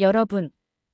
여러분,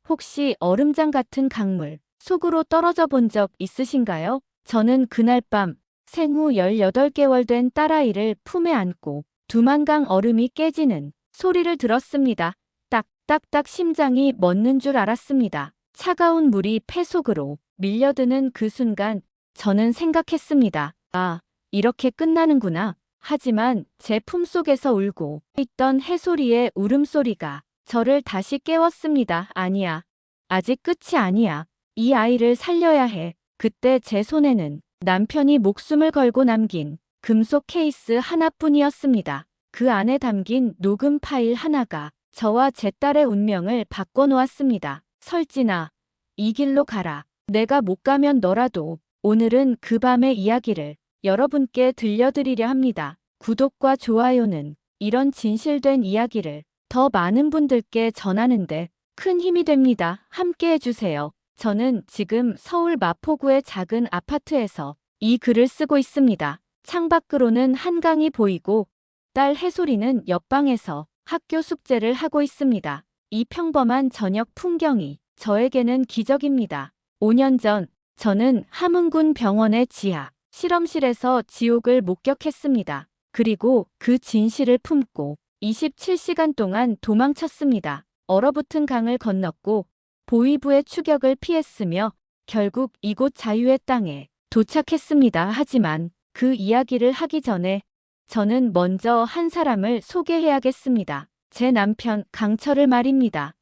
혹시 얼음장 같은 강물 속으로 떨어져 본 적 있으신가요? 저는 그날 밤 생후 18개월 된 딸아이를 품에 안고 두만강 얼음이 깨지는 소리를 들었습니다. 딱딱딱 심장이 멎는 줄 알았습니다. 차가운 물이 폐 속으로 밀려드는 그 순간 저는 생각했습니다. 아, 이렇게 끝나는구나. 하지만 제 품속에서 울고 있던 해소리의 울음소리가 저를 다시 깨웠습니다. 아니야. 아직 끝이 아니야. 이 아이를 살려야 해. 그때 제 손에는 남편이 목숨을 걸고 남긴 금속 케이스 하나뿐이었습니다. 그 안에 담긴 녹음 파일 하나가 저와 제 딸의 운명을 바꿔놓았습니다. 설진아, 이 길로 가라. 내가 못 가면 너라도. 오늘은 그 밤의 이야기를 여러분께 들려드리려 합니다. 구독과 좋아요는 이런 진실된 이야기를 더 많은 분들께 전하는데 큰 힘이 됩니다. 함께 해주세요. 저는 지금 서울 마포구의 작은 아파트에서 이 글을 쓰고 있습니다. 창밖으로는 한강이 보이고 딸 해솔이는 옆방에서 학교 숙제를 하고 있습니다. 이 평범한 저녁 풍경이 저에게는 기적입니다. 5년 전 저는 함흥군 병원의 지하 실험실에서 지옥을 목격했습니다. 그리고 그 진실을 품고 27시간 동안 도망쳤습니다. 얼어붙은 강을 건넜고 보위부의 추격을 피했으며 결국 이곳 자유의 땅에 도착했습니다. 하지만 그 이야기를 하기 전에 저는 먼저 한 사람을 소개해야겠습니다. 제 남편 강철을 말입니다.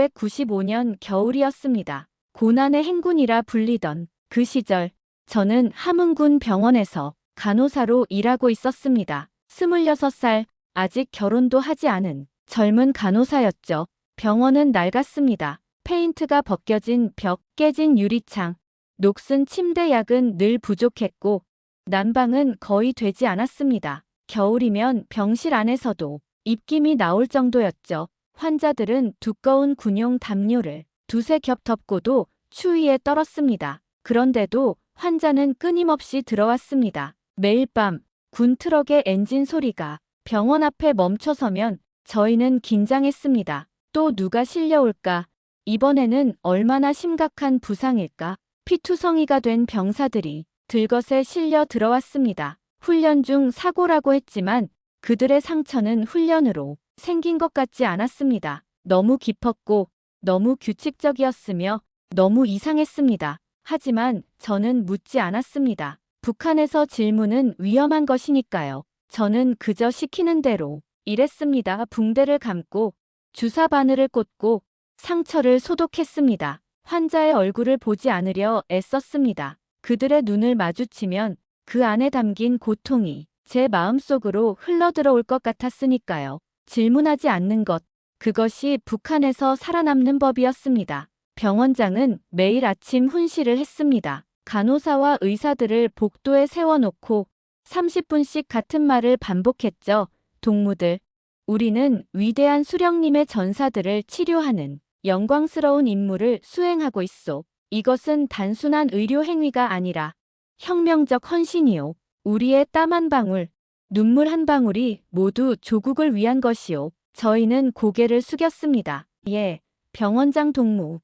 1995년 겨울이었습니다. 고난의 행군이라 불리던 그 시절 저는 함흥군 병원에서 간호사로 일하고 있었습니다. 26살, 아직 결혼도 하지 않은 젊은 간호사였죠. 병원은 낡았습니다. 페인트가 벗겨진 벽, 깨진 유리창, 녹슨 침대약은 늘 부족했고 난방은 거의 되지 않았습니다. 겨울이면 병실 안에서도 입김이 나올 정도였죠. 환자들은 두꺼운 군용 담요를 두세 겹 덮고도 추위에 떨었습니다. 그런데도 환자는 끊임없이 들어왔습니다. 매일 밤 군 트럭의 엔진 소리가 병원 앞에 멈춰서면 저희는 긴장했습니다. 또 누가 실려올까? 이번에는 얼마나 심각한 부상일까? 피투성이가 된 병사들이 들것에 실려 들어왔습니다. 훈련 중 사고라고 했지만 그들의 상처는 훈련으로 생긴 것 같지 않았습니다. 너무 깊었고 너무 규칙적이었으며 너무 이상했습니다. 하지만 저는 묻지 않았습니다. 북한에서 질문은 위험한 것이니까요. 저는 그저 시키는 대로 일했습니다. 붕대를 감고 주사 바늘을 꽂고 상처를 소독했습니다. 환자의 얼굴을 보지 않으려 애썼습니다. 그들의 눈을 마주치면 그 안에 담긴 고통이 제 마음속으로 흘러들어올 것 같았으니까요. 질문하지 않는 것, 그것이 북한에서 살아남는 법이었습니다. 병원장은 매일 아침 훈시를 했습니다. 간호사와 의사들을 복도에 세워놓고 30분씩 같은 말을 반복했죠. 동무들, 우리는 위대한 수령님의 전사들을 치료하는 영광스러운 임무를 수행하고 있소. 이것은 단순한 의료 행위가 아니라 혁명적 헌신이요. 우리의 땀 한 방울, 눈물 한 방울이 모두 조국을 위한 것이요. 저희는 고개를 숙였습니다. 예, 병원장 동무.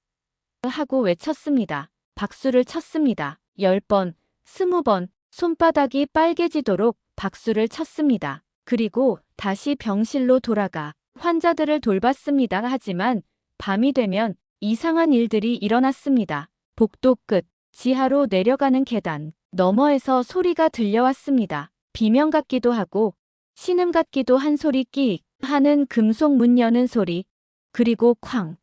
하고 외쳤습니다. 박수를 쳤습니다. 10번, 20번, 손바닥이 빨개지도록 박수를 쳤습니다. 그리고 다시 병실로 돌아가 환자들을 돌봤습니다. 하지만 밤이 되면 이상한 일들이 일어났습니다. 복도 끝, 지하로 내려가는 계단, 너머에서 소리가 들려왔습니다. 비명 같기도 하고 신음 같기도 한 소리 끼익 하는 금속 문 여는 소리, 그리고 쾅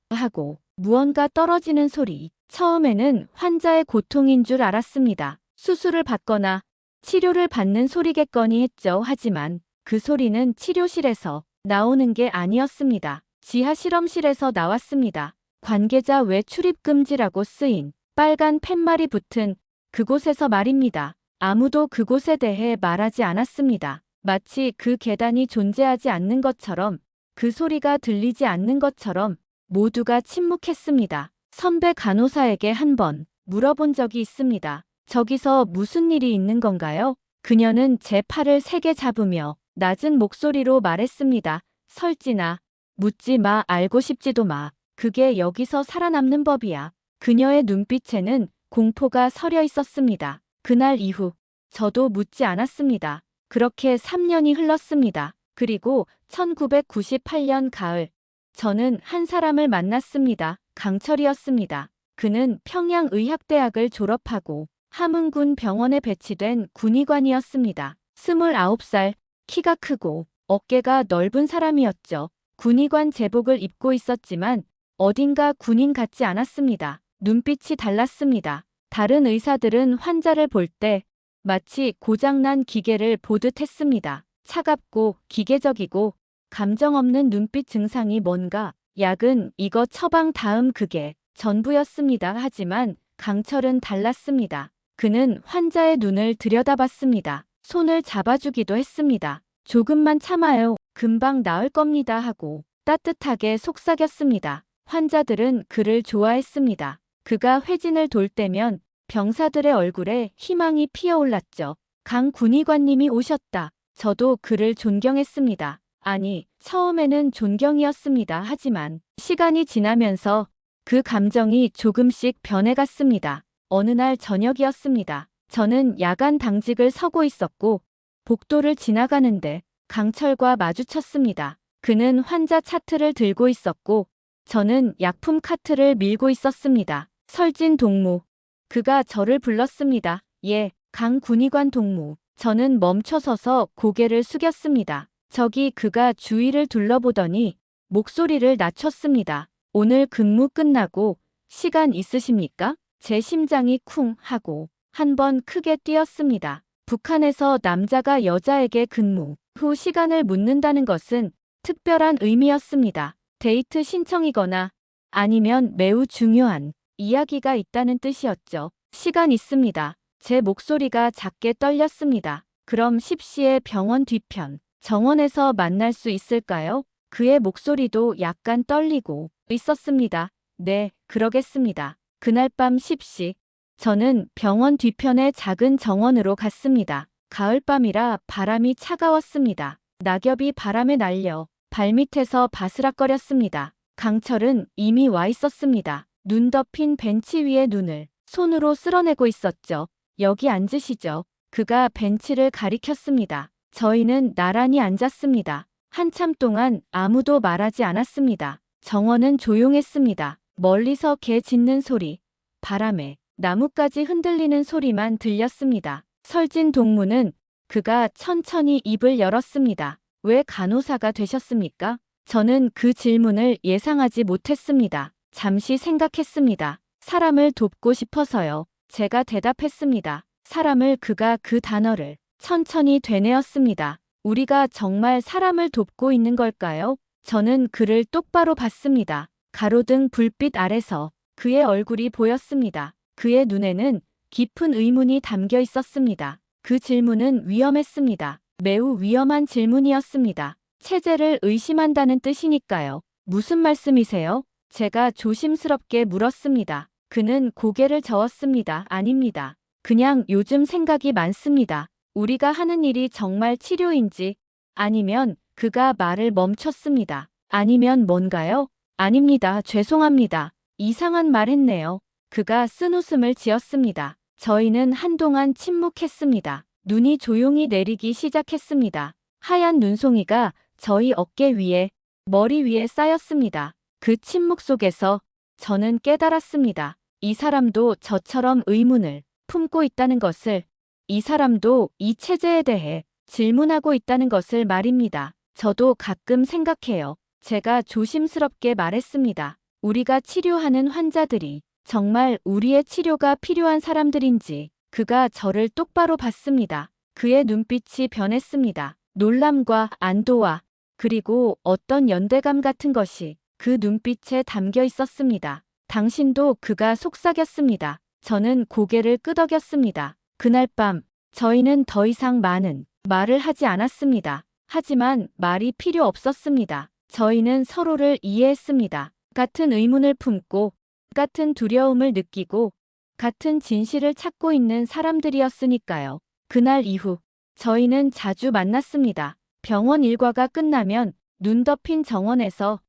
하고 무언가 떨어지는 소리. 처음에는 환자의 고통인 줄 알았습니다. 수술을 받거나 치료를 받는 소리겠거니 했죠. 하지만 그 소리는 치료실에서 나오는 게 아니었습니다. 지하 실험실에서 나왔습니다. 관계자 외 출입 금지라고 쓰인 빨간 팻말이 붙은 그곳에서 말입니다. 아무도 그곳에 대해 말하지 않았습니다. 마치 그 계단이 존재하지 않는 것처럼, 그 소리가 들리지 않는 것처럼 모두가 침묵했습니다. 선배 간호사에게 한 번 물어본 적이 있습니다. 저기서 무슨 일이 있는 건가요? 그녀는 제 팔을 세게 잡으며 낮은 목소리로 말했습니다. 설진아, 묻지 마, 알고 싶지도 마. 그게 여기서 살아남는 법이야. 그녀의 눈빛에는 공포가 서려 있었습니다. 그날 이후 저도 묻지 않았습니다. 그렇게 3년이 흘렀습니다. 그리고 1998년 가을, 저는 한 사람을 만났습니다. 강철이었습니다. 그는 평양의학대학을 졸업하고 함흥군 병원에 배치된 군의관이었습니다. 29살, 키가 크고 어깨가 넓은 사람이었죠. 군의관 제복을 입고 있었지만 어딘가 군인 같지 않았습니다. 눈빛이 달랐습니다. 다른 의사들은 환자를 볼 때 마치 고장난 기계를 보듯 했습니다. 차갑고 기계적이고 감정 없는 눈빛. 증상이 뭔가 약은 이거 처방 다음 그게 전부였습니다. 하지만 강철은 달랐습니다. 그는 환자의 눈을 들여다봤습니다. 손을 잡아주기도 했습니다. 조금만 참아요. 금방 나을 겁니다 하고 따뜻하게 속삭였습니다. 환자들은 그를 좋아했습니다. 그가 회진을 돌 때면 병사들의 얼굴에 희망이 피어올랐죠. 강 군의관님이 오셨다. 저도 그를 존경했습니다. 아니, 처음에는 존경이었습니다. 하지만 시간이 지나면서 그 감정이 조금씩 변해갔습니다. 어느 날 저녁이었습니다. 저는 야간 당직을 서고 있었고 복도를 지나가는데 강철과 마주쳤습니다. 그는 환자 차트를 들고 있었고 저는 약품 카트를 밀고 있었습니다. 설진 동무. 그가 저를 불렀습니다. 예, 강 군의관 동무. 저는 멈춰서서 고개를 숙였습니다. 저기. 그가 주위를 둘러보더니 목소리를 낮췄습니다. 오늘 근무 끝나고 시간 있으십니까? 제 심장이 쿵 하고 한 번 크게 뛰었습니다. 북한에서 남자가 여자에게 근무 후 시간을 묻는다는 것은 특별한 의미였습니다. 데이트 신청이거나 아니면 매우 중요한 이야기가 있다는 뜻이었죠. 시간 있습니다. 제 목소리가 작게 떨렸습니다. 그럼 10시에 병원 뒤편 정원에서 만날 수 있을까요? 그의 목소리도 약간 떨리고 있었습니다. 네, 그러겠습니다. 그날 밤 10시, 저는 병원 뒤편의 작은 정원으로 갔습니다. 가을밤이라 바람이 차가웠습니다. 낙엽이 바람에 날려 발밑에서 바스락거렸습니다. 강철은 이미 와 있었습니다. 눈 덮인 벤치 위에 눈을 손으로 쓸어내고 있었죠. 여기 앉으시죠. 그가 벤치를 가리켰습니다. 저희는 나란히 앉았습니다. 한참 동안 아무도 말하지 않았습니다. 정원은 조용했습니다. 멀리서 개 짖는 소리, 바람에 나뭇가지 흔들리는 소리만 들렸습니다. 설진 동무는 그가 천천히 입을 열었습니다. 왜 간호사가 되셨습니까? 저는 그 질문을 예상하지 못했습니다. 잠시 생각했습니다. 사람을 돕고 싶어서요. 제가 대답했습니다. 사람을. 그가 그 단어를 천천히 되뇌었습니다. 우리가 정말 사람을 돕고 있는 걸까요? 저는 그를 똑바로 봤습니다. 가로등 불빛 아래서 그의 얼굴이 보였습니다. 그의 눈에는 깊은 의문이 담겨 있었습니다. 그 질문은 위험했습니다. 매우 위험한 질문이었습니다. 체제를 의심한다는 뜻이니까요. 무슨 말씀이세요? 제가 조심스럽게 물었습니다. 그는 고개를 저었습니다. 아닙니다. 그냥 요즘 생각이 많습니다. 우리가 하는 일이 정말 치료인지 아니면. 그가 말을 멈췄습니다. 아니면 뭔가요? 아닙니다. 죄송합니다. 이상한 말 했네요. 그가 쓴웃음을 지었습니다. 저희는 한동안 침묵했습니다. 눈이 조용히 내리기 시작했습니다. 하얀 눈송이가 저희 어깨 위에, 머리 위에 쌓였습니다. 그 침묵 속에서 저는 깨달았습니다. 이 사람도 저처럼 의문을 품고 있다는 것을, 이 사람도 이 체제에 대해 질문하고 있다는 것을 말입니다. 저도 가끔 생각해요. 제가 조심스럽게 말했습니다. 우리가 치료하는 환자들이 정말 우리의 치료가 필요한 사람들인지. 그가 저를 똑바로 봤습니다. 그의 눈빛이 변했습니다. 놀람과 안도와 그리고 어떤 연대감 같은 것이 그 눈빛에 담겨 있었습니다. 당신도. 그가 속삭였습니다. 저는 고개를 끄덕였습니다. 그날 밤 저희는 더 이상 많은 말을 하지 않았습니다. 하지만 말이 필요 없었습니다. 저희는 서로를 이해했습니다. 같은 의문을 품고 같은 두려움을 느끼고 같은 진실을 찾고 있는 사람들이었으니까요. 그날 이후 저희는 자주 만났습니다. 병원 일과가 끝나면 눈 덮인 정원에서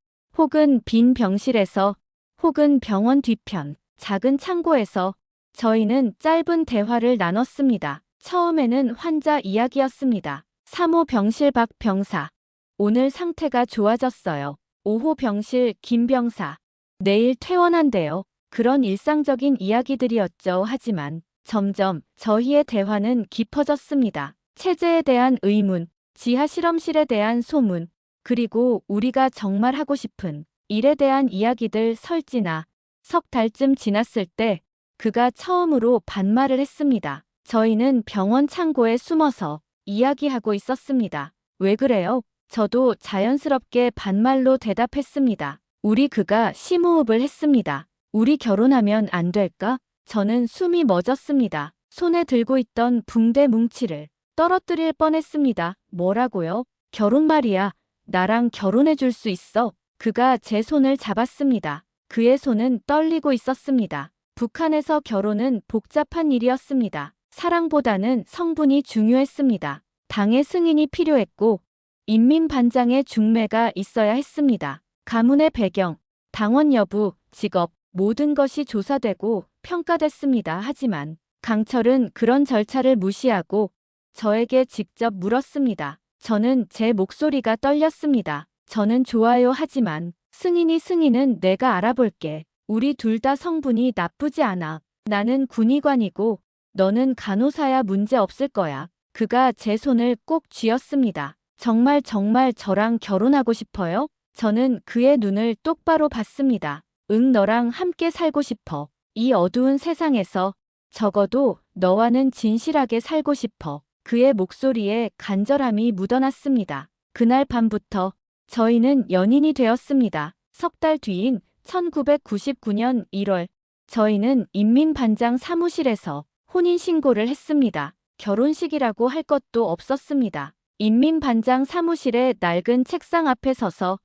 혹은 빈 병실에서, 혹은 병원 뒤편, 작은 창고에서 저희는 짧은 대화를 나눴습니다. 처음에는 환자 이야기였습니다. 3호 병실 박 병사. 오늘 상태가 좋아졌어요. 5호 병실 김 병사. 내일 퇴원한대요. 그런 일상적인 이야기들이었죠. 하지만 점점 저희의 대화는 깊어졌습니다. 체제에 대한 의문, 지하 실험실에 대한 소문, 그리고 우리가 정말 하고 싶은 일에 대한 이야기들. 설지나 석 달쯤 지났을 때 그가 처음으로 반말을 했습니다. 저희는 병원 창고에 숨어서 이야기하고 있었습니다. 왜 그래요? 저도 자연스럽게 반말로 대답했습니다. 그가 심호흡을 했습니다. 우리 결혼하면 안 될까? 저는 숨이 멎었습니다. 손에 들고 있던 붕대 뭉치를 떨어뜨릴 뻔했습니다. 뭐라고요? 결혼 말이야. 나랑 결혼해 줄 수 있어? 그가 제 손을 잡았습니다. 그의 손은 떨리고 있었습니다. 북한에서 결혼은 복잡한 일이었습니다. 사랑보다는 성분이 중요했습니다. 당의 승인이 필요했고 인민반장의 중매가 있어야 했습니다. 가문의 배경, 당원 여부, 직업, 모든 것이 조사되고 평가됐습니다. 하지만 강철은 그런 절차를 무시하고 저에게 직접 물었습니다. 저는 제 목소리가 떨렸습니다. 저는 좋아요. 하지만 승인은 내가 알아볼게. 우리 둘 다 성분이 나쁘지 않아. 나는 군의관이고 너는 간호사야. 문제 없을 거야. 그가 제 손을 꼭 쥐었습니다. 정말 저랑 결혼하고 싶어요? 저는 그의 눈을 똑바로 봤습니다. 응, 너랑 함께 살고 싶어. 이 어두운 세상에서 적어도 너와는 진실하게 살고 싶어. 그의 목소리에 간절함이 묻어났습니다. 그날 밤부터 저희는 연인이 되었습니다. 석 달 뒤인 1999년 1월, 저희는 인민반장 사무실에서 혼인신고를 했습니다. 결혼식이라고 할 것도 없었습니다. 인민반장 사무실의 낡은 책상 앞에 서서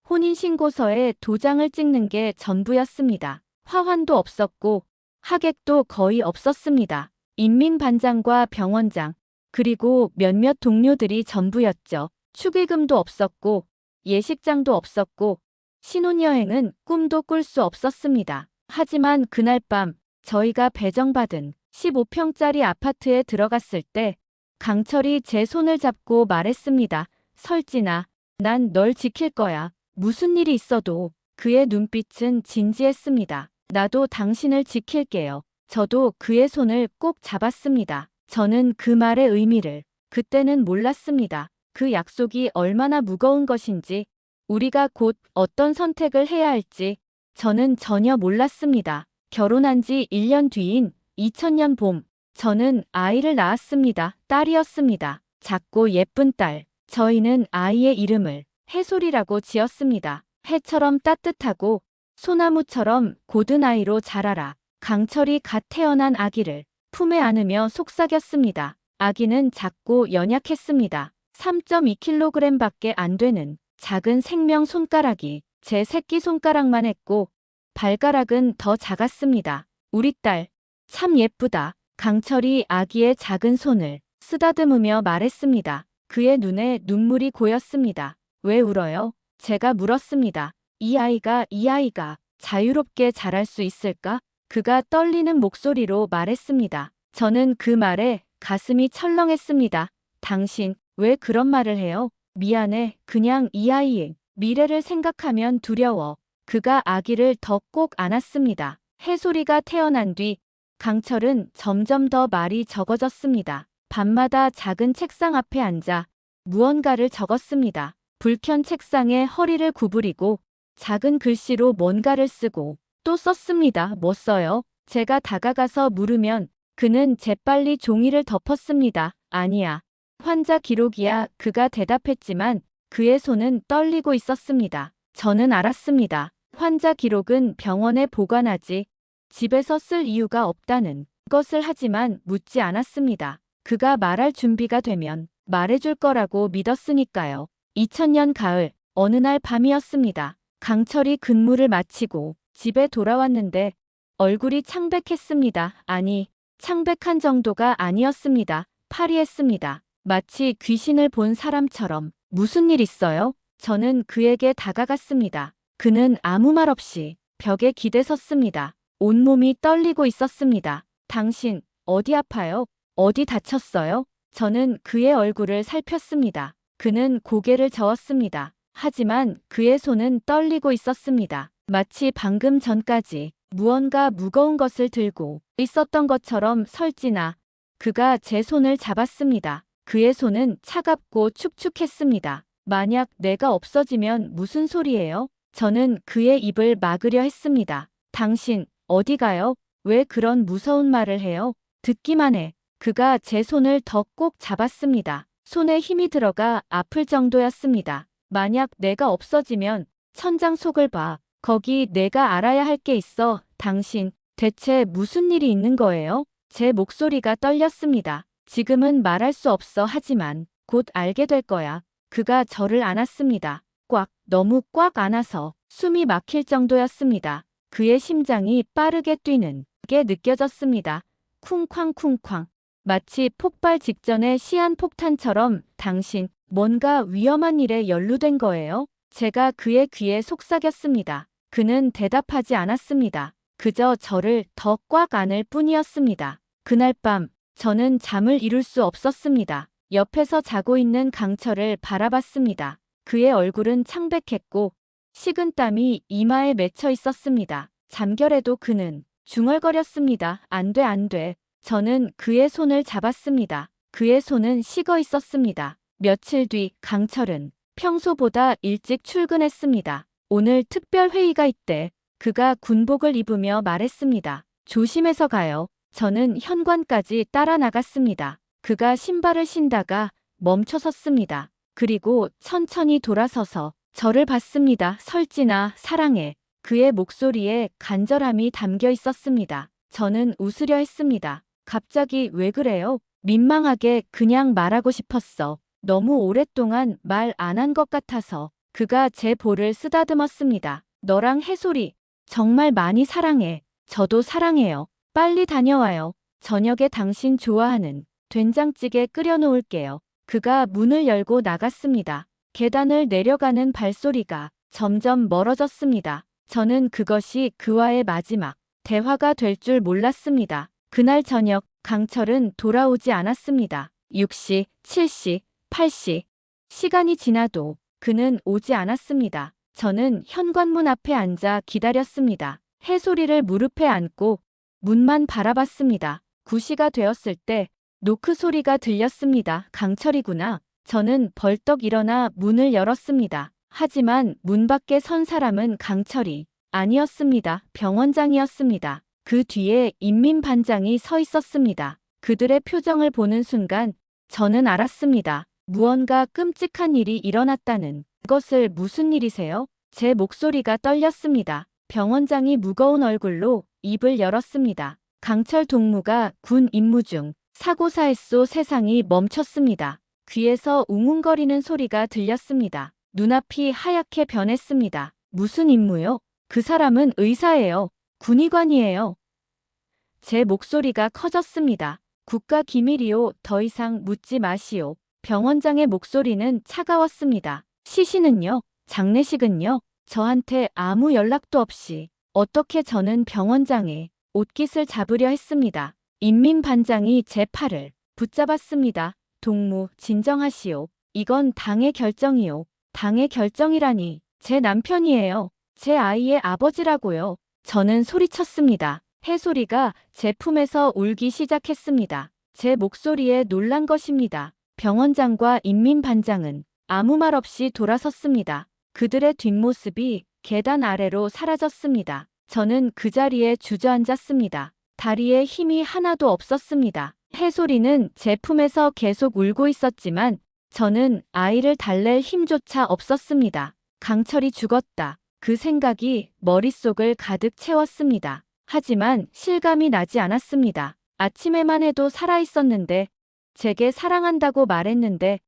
혼인신고서에 도장을 찍는 게 전부였습니다. 화환도 없었고 하객도 거의 없었습니다. 인민반장과 병원장, 그리고 몇몇 동료들이 전부였죠. 축의금도 없었고 예식장도 없었고 신혼여행은 꿈도 꿀 수 없었습니다. 하지만 그날 밤 저희가 배정받은 15평짜리 아파트에 들어갔을 때 강철이 제 손을 잡고 말했습니다. 설진아, 난 널 지킬 거야. 무슨 일이 있어도. 그의 눈빛은 진지했습니다. 나도 당신을 지킬게요. 저도 그의 손을 꼭 잡았습니다. 저는 그 말의 의미를 그때는 몰랐습니다. 그 약속이 얼마나 무거운 것인지, 우리가 곧 어떤 선택을 해야 할지 저는 전혀 몰랐습니다. 결혼한 지 1년 뒤인 2000년 봄, 저는 아이를 낳았습니다. 딸이었습니다. 작고 예쁜 딸. 저희는 아이의 이름을 해솔이라고 지었습니다. 해처럼 따뜻하고 소나무처럼 고든 아이로 자라라. 강철이 갓 태어난 아기를 품에 안으며 속삭였습니다. 아기는 작고 연약했습니다. 3.2kg밖에 안 되는 작은 생명 손가락이 제 새끼손가락만 했고 발가락은 더 작았습니다. 우리 딸, 참 예쁘다. 강철이 아기의 작은 손을 쓰다듬으며 말했습니다. 그의 눈에 눈물이 고였습니다. 왜 울어요? 제가 물었습니다. 이 아이가 자유롭게 자랄 수 있을까? 그가 떨리는 목소리로 말했습니다. 저는 그 말에 가슴이 철렁했습니다. 당신, 왜 그런 말을 해요? 미안해. 그냥 이 아이의 미래를 생각하면 두려워. 그가 아기를 더 꼭 안았습니다. 해솔이가 태어난 뒤 강철은 점점 더 말이 적어졌습니다. 밤마다 작은 책상 앞에 앉아 무언가를 적었습니다. 불켠 책상에 허리를 구부리고 작은 글씨로 뭔가를 쓰고 또 썼습니다. 뭐 써요? 제가 다가가서 물으면 그는 재빨리 종이를 덮었습니다. 아니야. 환자 기록이야. 그가 대답했지만 그의 손은 떨리고 있었습니다. 저는 알았습니다. 환자 기록은 병원에 보관하지 집에서 쓸 이유가 없다는 것을. 하지만 묻지 않았습니다. 그가 말할 준비가 되면 말해줄 거라고 믿었으니까요. 2000년 가을, 어느 날 밤이었습니다. 강철이 근무를 마치고 집에 돌아왔는데 얼굴이 창백했습니다. 아니, 창백한 정도가 아니었습니다. 파리했습니다. 마치 귀신을 본 사람처럼. 무슨 일 있어요? 저는 그에게 다가갔습니다. 그는 아무 말 없이 벽에 기대 섰습니다. 온몸이 떨리고 있었습니다. 당신, 어디 아파요? 어디 다쳤어요? 저는 그의 얼굴을 살폈습니다. 그는 고개를 저었습니다. 하지만 그의 손은 떨리고 있었습니다. 마치 방금 전까지 무언가 무거운 것을 들고 있었던 것처럼 설지나 그가 제 손을 잡았습니다. 그의 손은 차갑고 축축했습니다. 만약 내가 없어지면 무슨 소리예요? 저는 그의 입을 막으려 했습니다. 당신, 어디 가요? 왜 그런 무서운 말을 해요? 듣기만 해. 그가 제 손을 더 꼭 잡았습니다. 손에 힘이 들어가 아플 정도였습니다. 만약 내가 없어지면 천장 속을 봐. 거기 내가 알아야 할 게 있어. 당신, 대체 무슨 일이 있는 거예요? 제 목소리가 떨렸습니다. 지금은 말할 수 없어. 하지만 곧 알게 될 거야. 그가 저를 안았습니다. 꽉, 너무 꽉 안아서 숨이 막힐 정도였습니다. 그의 심장이 빠르게 뛰는 게 느껴졌습니다. 쿵쾅쿵쾅. 마치 폭발 직전의 시한폭탄처럼. 당신, 뭔가 위험한 일에 연루된 거예요? 제가 그의 귀에 속삭였습니다. 그는 대답하지 않았습니다. 그저 저를 더 꽉 안을 뿐이었습니다. 그날 밤, 저는 잠을 이룰 수 없었습니다. 옆에서 자고 있는 강철을 바라봤습니다. 그의 얼굴은 창백했고 식은땀이 이마에 맺혀 있었습니다. 잠결에도 그는 중얼거렸습니다. 안 돼, 안 돼. 저는 그의 손을 잡았습니다. 그의 손은 식어 있었습니다. 며칠 뒤 강철은 평소보다 일찍 출근했습니다. 오늘 특별 회의가 있대. 그가 군복을 입으며 말했습니다. 조심해서 가요. 저는 현관까지 따라 나갔습니다. 그가 신발을 신다가 멈춰 섰습니다. 그리고 천천히 돌아서서 저를 봤습니다. 설진아, 사랑해. 그의 목소리에 간절함이 담겨 있었습니다. 저는 웃으려 했습니다. 갑자기 왜 그래요? 민망하게 그냥 말하고 싶었어. 너무 오랫동안 말 안 한 것 같아서. 그가 제 볼을 쓰다듬었습니다. 너랑 해솔이 정말 많이 사랑해. 저도 사랑해요. 빨리 다녀와요. 저녁에 당신 좋아하는 된장찌개 끓여놓을게요. 그가 문을 열고 나갔습니다. 계단을 내려가는 발소리가 점점 멀어졌습니다. 저는 그것이 그와의 마지막 대화가 될 줄 몰랐습니다. 그날 저녁 강철은 돌아오지 않았습니다. 6시, 7시, 8시. 시간이 지나도 그는 오지 않았습니다. 저는 현관문 앞에 앉아 기다렸습니다. 해소리를 무릎에 안고 문만 바라봤습니다. 9시가 되었을 때 노크 소리가 들렸습니다. 강철이구나. 저는 벌떡 일어나 문을 열었습니다. 하지만 문 밖에 선 사람은 강철이 아니었습니다. 병원장이었습니다. 그 뒤에 인민반장이 서 있었습니다. 그들의 표정을 보는 순간 저는 알았습니다. 무언가 끔찍한 일이 일어났다는 것을. 무슨 일이세요? 제 목소리가 떨렸습니다. 병원장이 무거운 얼굴로 입을 열었습니다. 강철 동무가 군 임무 중 사고사 했소. 세상이 멈췄습니다. 귀에서 웅웅거리는 소리가 들렸습니다. 눈앞이 하얗게 변했습니다. 무슨 임무요? 그 사람은 의사예요. 군의관이에요. 제 목소리가 커졌습니다. 국가 기밀이요. 더 이상 묻지 마시오. 병원장의 목소리는 차가웠습니다. 시신은요? 장례식은요? 저한테 아무 연락도 없이 어떻게. 저는 병원장의 옷깃을 잡으려 했습니다. 인민반장이 제 팔을 붙잡았습니다. 동무, 진정하시오. 이건 당의 결정이요. 당의 결정이라니. 제 남편이에요. 제 아이의 아버지라고요. 저는 소리쳤습니다. 해소리가 제 품에서 울기 시작했습니다. 제 목소리에 놀란 것입니다. 병원장과 인민반장은 아무 말 없이 돌아섰습니다. 그들의 뒷모습이 계단 아래로 사라졌습니다. 저는 그 자리에 주저앉았습니다. 다리에 힘이 하나도 없었습니다. 해소리는 제 품에서 계속 울고 있었지만 저는 아이를 달랠 힘조차 없었습니다. 강철이 죽었다. 그 생각이 머릿속을 가득 채웠습니다. 하지만 실감이 나지 않았습니다. 아침에만 해도 살아있었는데, 제게 사랑한다고 말했는데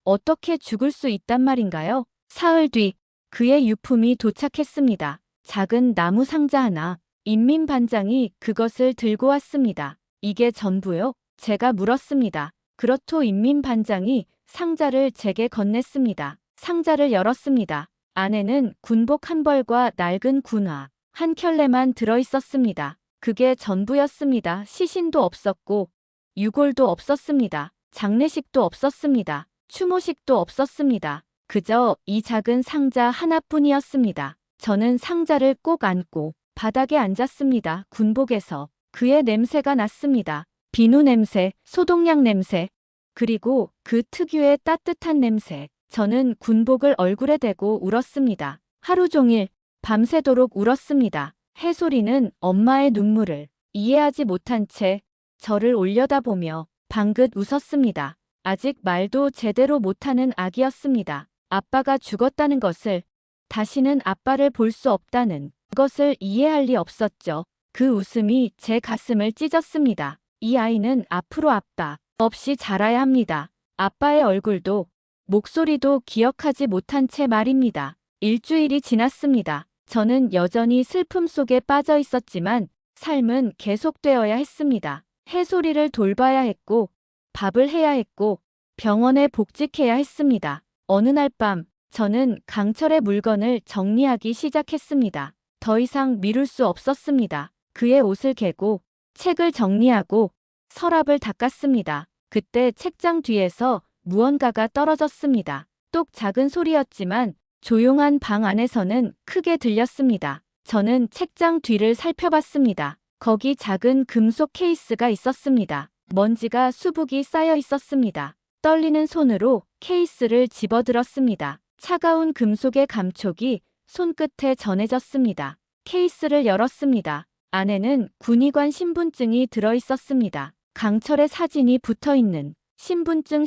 어떻게 죽을 수 있단 말인가요? 사흘 뒤 그의 유품이 도착했습니다. 작은 나무 상자 하나. 인민반장이 그것을 들고 왔습니다. 이게 전부요? 제가 물었습니다. 그렇소. 인민반장이 상자를 제게 건넸습니다. 상자를 열었습니다. 안에는 군복 한 벌과 낡은 군화, 한 켤레만 들어있었습니다. 그게 전부였습니다. 시신도 없었고, 유골도 없었습니다. 장례식도 없었습니다. 추모식도 없었습니다. 그저 이 작은 상자 하나뿐이었습니다. 저는 상자를 꼭 안고 바닥에 앉았습니다. 군복에서 그의 냄새가 났습니다. 비누 냄새, 소독약 냄새, 그리고 그 특유의 따뜻한 냄새. 저는 군복을 얼굴에 대고 울었습니다. 하루 종일 밤새도록 울었습니다. 해솔이는 엄마의 눈물을 이해하지 못한 채 저를 올려다보며 방긋 웃었습니다. 아직 말도 제대로 못하는 아기였습니다. 아빠가 죽었다는 것을, 다시는 아빠를 볼 수 없다는 것을 이해할 리 없었죠. 그 웃음이 제 가슴을 찢었습니다. 이 아이는 앞으로 아빠 없이 자라야 합니다. 아빠의 얼굴도 목소리도 기억하지 못한 채 말입니다. 일주일이 지났습니다. 저는 여전히 슬픔 속에 빠져 있었지만 삶은 계속되어야 했습니다. 해솔이를 돌봐야 했고, 밥을 해야 했고, 병원에 복직해야 했습니다. 어느 날 밤, 저는 강철의 물건을 정리하기 시작했습니다. 더 이상 미룰 수 없었습니다. 그의 옷을 개고, 책을 정리하고, 서랍을 닦았습니다. 그때 책장 뒤에서 무언가가 떨어졌습니다. 똑 작은 소리였지만 조용한 방 안에서는 크게 들렸습니다. 저는 책장 뒤를 살펴봤습니다. 거기 작은 금속 케이스가 있었습니다. 먼지가 수북이 쌓여 있었습니다. 떨리는 손으로 케이스를 집어들었습니다. 차가운 금속의 감촉이 손끝에 전해졌습니다. 케이스를 열었습니다. 안에는 군의관 신분증이 들어있었습니다. 강철의 사진이 붙어있는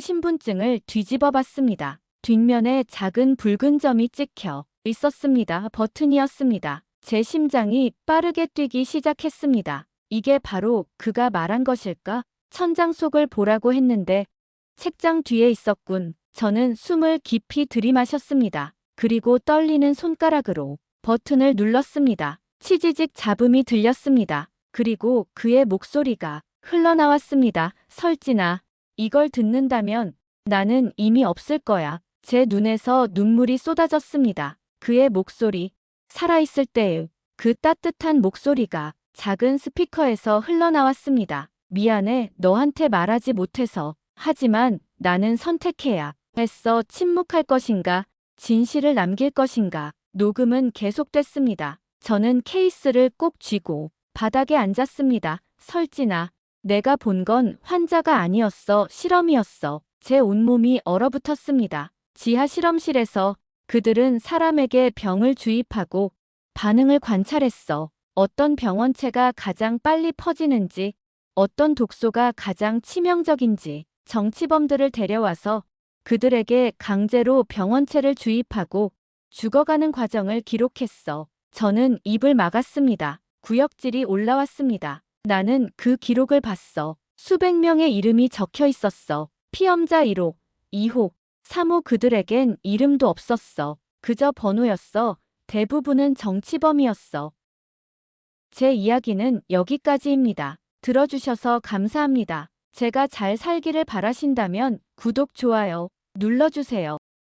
신분증을 뒤집어 봤습니다. 뒷면에 작은 붉은 점이 찍혀 있었습니다. 버튼이었습니다. 제 심장이 빠르게 뛰기 시작했습니다. 이게 바로 그가 말한 것일까? 천장 속을 보라고 했는데 책장 뒤에 있었군. 저는 숨을 깊이 들이마셨습니다. 그리고 떨리는 손가락으로 버튼을 눌렀습니다. 치지직 잡음이 들렸습니다. 그리고 그의 목소리가 흘러나왔습니다. 설진아, 이걸 듣는다면 나는 이미 없을 거야. 제 눈에서 눈물이 쏟아졌습니다. 그의 목소리, 살아있을 때의 그 따뜻한 목소리가 작은 스피커에서 흘러나왔습니다. 미안해, 너한테 말하지 못해서. 하지만 나는 선택해야 했어. 침묵할 것인가? 진실을 남길 것인가? 녹음은 계속됐습니다. 저는 케이스를 꼭 쥐고 바닥에 앉았습니다. 설진아, 내가 본 건 환자가 아니었어. 실험이었어. 제 온몸이 얼어붙었습니다. 지하 실험실에서 그들은 사람에게 병을 주입하고 반응을 관찰했어. 어떤 병원체가 가장 빨리 퍼지는지, 어떤 독소가 가장 치명적인지, 정치범들을 데려와서 그들에게 강제로 병원체를 주입하고 죽어가는 과정을 기록했어. 저는 입을 막았습니다. 구역질이 올라왔습니다. 나는 그 기록을 봤어. 수백 명의 이름이 적혀 있었어. 피험자 1호, 2호, 3호. 그들에겐 이름도 없었어. 그저 번호였어. 대부분은 정치범이었어. 제 이야기는 여기까지입니다. 들어주셔서 감사합니다. 제가 잘 살기를 바라신다면 구독, 좋아요 눌러주세요.